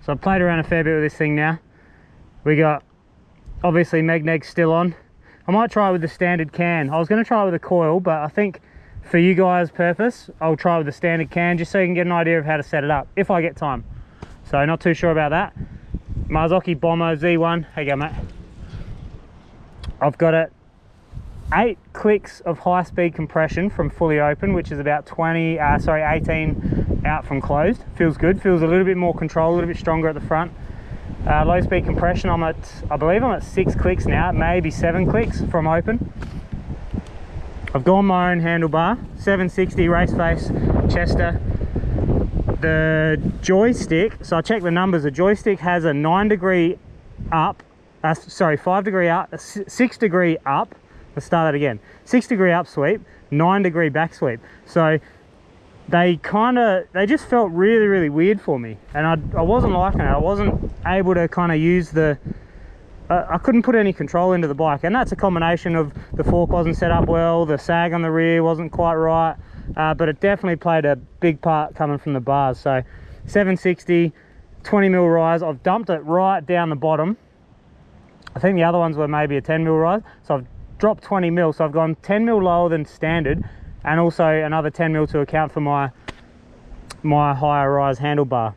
So I've played around a fair bit with this thing now. We got, obviously, Megneg still on. I might try it with the standard can. I was going to try it with a coil, but I think for you guys' purpose, I'll try with the standard can just so you can get an idea of how to set it up, if I get time. So not too sure about that. Marzocchi Bomber Z1, how you go, mate? I've got it 8 clicks of high-speed compression from fully open, which is about 18 out from closed. Feels good, feels a little bit more control, a little bit stronger at the front. Low-speed compression, I believe I'm at 6 clicks now, maybe 7 clicks from open. I've gone my own handlebar, 760 race face Chester. The joystick, so I checked the numbers, the joystick has a 5 degree up, 6 degree up. Let's start that again. 6 degree up sweep, 9 degree back sweep. So they just felt really, really weird for me. And I wasn't liking it. I wasn't able to kind of use I couldn't put any control into the bike. And that's a combination of the fork wasn't set up well, the sag on the rear wasn't quite right. But it definitely played a big part coming from the bars. So 760, 20 mil rise. I've dumped it right down the bottom. I think the other ones were maybe a 10 mil rise. So I've dropped 20 mil, so I've gone 10 mil lower than standard, and also another 10 mil to account for my higher rise handlebar.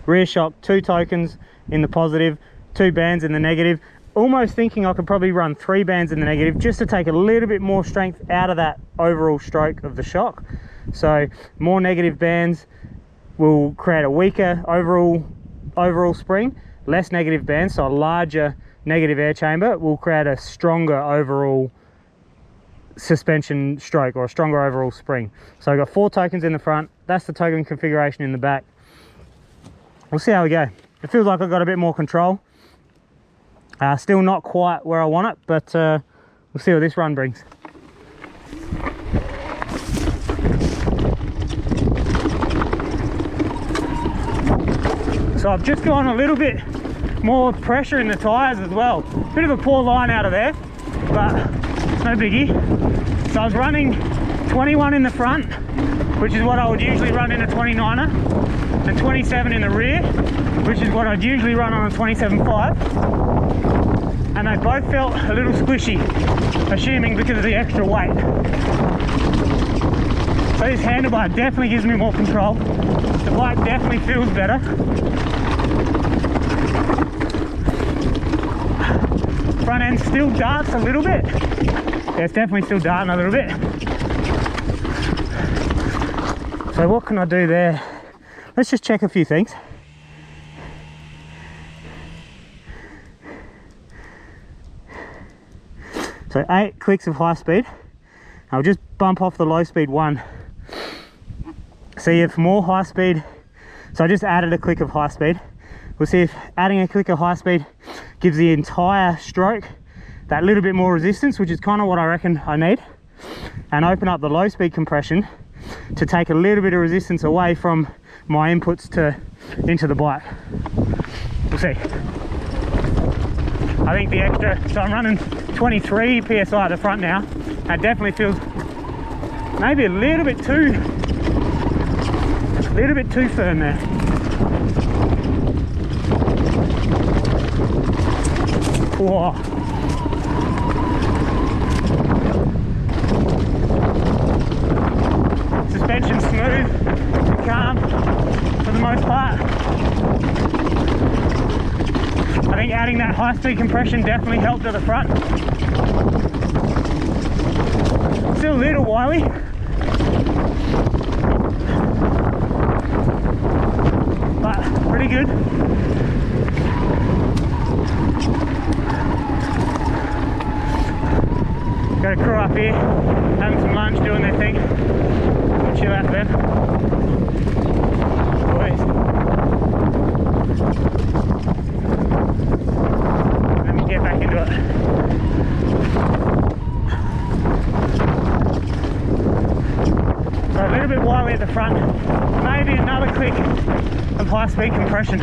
Rear shock, 2 tokens in the positive, 2 bands in the negative. Almost thinking I could probably run 3 bands in the negative just to take a little bit more strength out of that overall stroke of the shock. So more negative bands will create a weaker overall spring, less negative bands, so a larger negative air chamber will create a stronger overall suspension stroke, or a stronger overall spring. So I've got 4 tokens in the front. That's the token configuration in the back. We'll see how we go. It feels like I've got a bit more control. Still not quite where I want it, but we'll see what this run brings. So I've just gone a little bit more pressure in the tyres as well. Bit of a poor line out of there, but no biggie. So I was running 21 in the front, which is what I would usually run in a 29er, and 27 in the rear, which is what I'd usually run on a 27.5. And they both felt a little squishy, assuming because of the extra weight. So this handlebar definitely gives me more control. The bike definitely feels better. Front end still darts a little bit. Yeah, it's definitely still darting a little bit. So what can I do there? Let's just check a few things. So 8 clicks of high speed. I'll just bump off the low speed 1. See if more high speed. So I just added a click of high speed. We'll see if adding a click of high speed gives the entire stroke that little bit more resistance, which is kind of what I reckon I need. And open up the low speed compression to take a little bit of resistance away from my inputs into the bike. We'll see. I think the extra, so I'm running 23 PSI at the front now. That definitely feels maybe a little bit too firm there. Whoa. Suspension smooth, calm for the most part. I think adding that high speed compression definitely helped at the front. Still a little wily. But pretty good. Got a crew up here, having some lunch, doing their thing. We'll chill out then. Boys. Let me get back into it. So a little bit wily at the front. Maybe another click of high speed compression.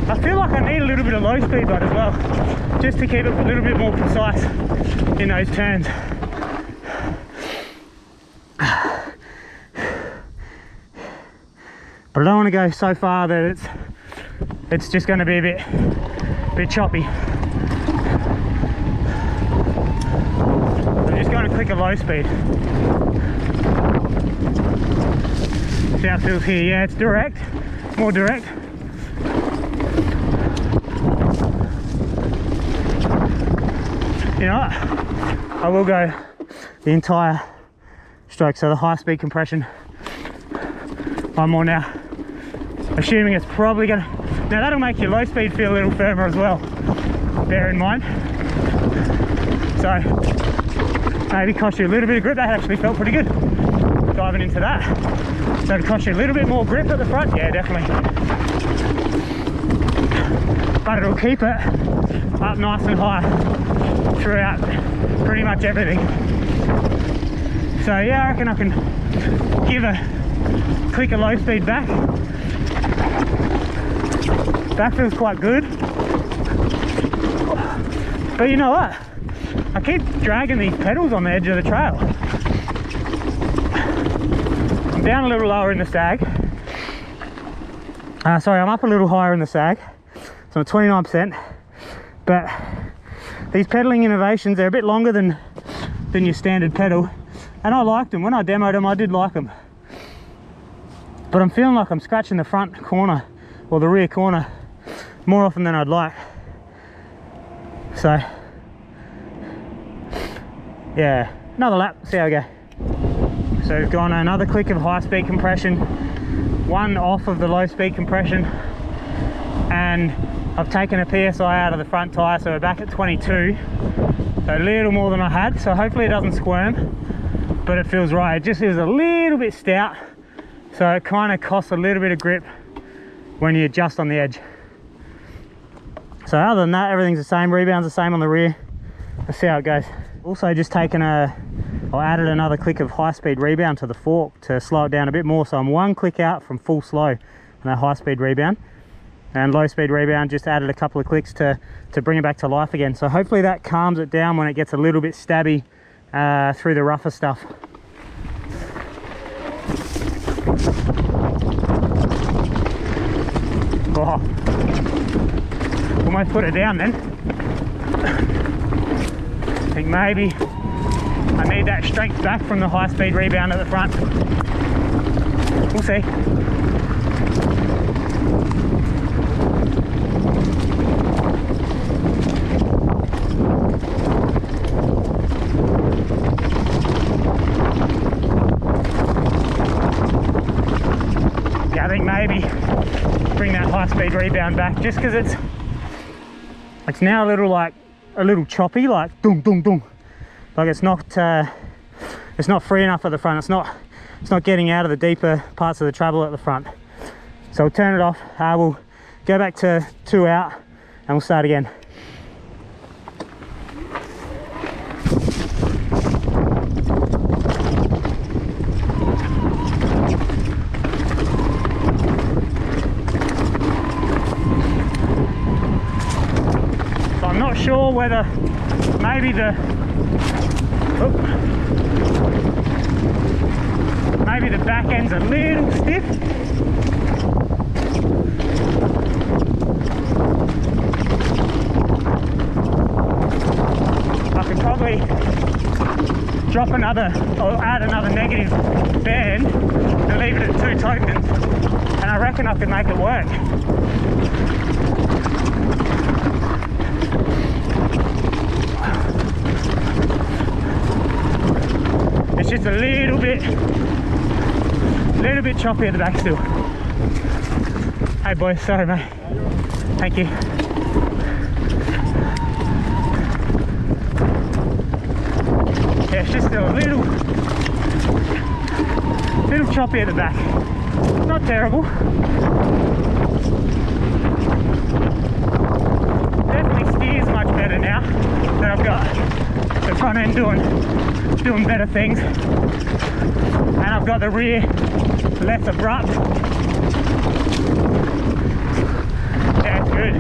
I feel like I need a little bit of low speed bud as well, just to keep it a little bit more precise in those turns. but I don't want to go so far that it's just going to be a bit choppy. I'm just going to click a low speed. See how it feels here. Yeah, it's direct, more direct. You know what? I will go the entire stroke, so the high speed compression. One more now. Assuming it's probably gonna, now that'll make your low speed feel a little firmer as well, bear in mind. So maybe cost you a little bit of grip. That actually felt pretty good, diving into that. So it'll cost you a little bit more grip at the front, yeah, definitely. But it'll keep it up nice and high throughout pretty much everything. So yeah, I reckon I can click a low speed back. That feels quite good. But you know what? I keep dragging these pedals on the edge of the trail. I'm down a little lower in the sag. Sorry, I'm up a little higher in the sag. So I'm at 29%. But these pedaling innovations, they're a bit longer than your standard pedal. And I liked them. When I demoed them, I did like them. But I'm feeling like I'm scratching the front corner or the rear corner more often than I'd like. So yeah, another lap, see how we go. So we've gone another click of high speed compression, one off of the low speed compression, and I've taken a PSI out of the front tyre, so we're back at 22. So a little more than I had, so hopefully it doesn't squirm, but it feels right. It just is a little bit stout, so it kind of costs a little bit of grip when you're just on the edge. So other than that, everything's the same. Rebound's the same on the rear. Let's see how it goes. Also just taken I added another click of high speed rebound to the fork to slow it down a bit more. So I'm one click out from full slow on that high speed rebound. And low speed rebound, just added a couple of clicks to bring it back to life again. So hopefully that calms it down when it gets a little bit stabby through the rougher stuff. Oh, almost put it down then. I think maybe I need that strength back from the high speed rebound at the front. We'll see. Yeah, I think maybe bring that high speed rebound back, just because it's now a little choppy, like dong dong dong, like it's not free enough at the front. It's not getting out of the deeper parts of the travel at the front. So we'll turn it off. We'll go back to 2 out and we'll start again. I'm not sure whether maybe the back end's a little stiff. I could probably drop another or add another negative band and leave it at 2 tokens, and I reckon I could make it work. It's just a little bit choppy at the back still. Hey boys, sorry mate. Thank you. Yeah, it's just a little choppy at the back. Not terrible. Definitely steers much better now that I've got the front end doing better things, and I've got the rear less abrupt. Yeah, it's good.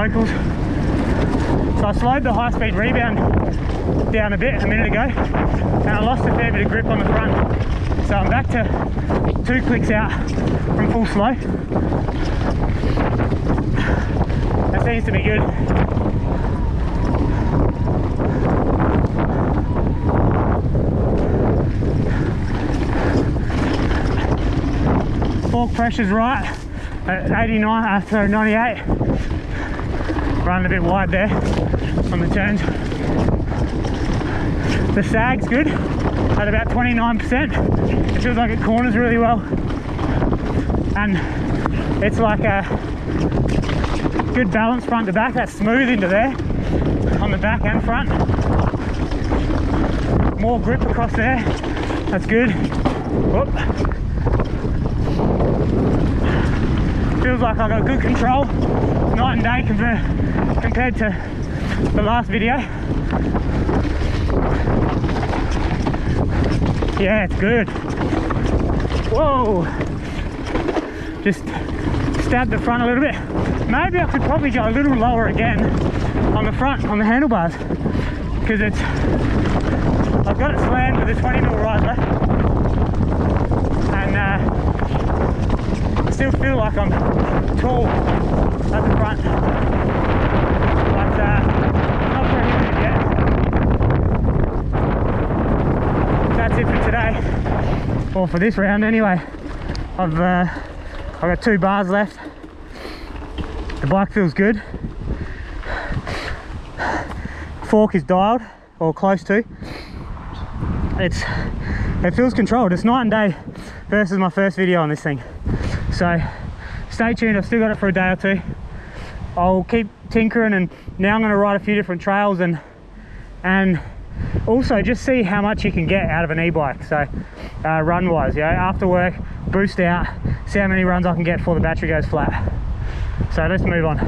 locals. So I slowed the high-speed rebound down a bit a minute ago, and I lost a fair bit of grip on the front. So I'm back to 2 clicks out from full slow. That seems to be good. Fork pressure's right at 89 after 98. Running a bit wide there on the turns. The sag's good at about 29%. It feels like it corners really well, and it's like a good balance front to back. That's smooth into there on the back and front. More grip across there. That's good. Whoop. Feels like I've got good control night and day compared to the last video. Yeah, it's good. Whoa! Just stabbed the front a little bit. Maybe I could probably go a little lower again on the front, on the handlebars, because I've got it slammed with a 20mm riser, and I still feel like I'm tall at the front, but not prohibitive yet. That's it for today, or for this round anyway. I've got 2 bars left. The bike feels good. Fork is dialed, or close to. It feels controlled. It's night and day versus my first video on this thing. So stay tuned. I've still got it for a day or 2. I'll keep tinkering, and now I'm going to ride a few different trails and also just see how much you can get out of an e-bike. So run wise, after work, boost out, see how many runs I can get before the battery goes flat. So let's move on.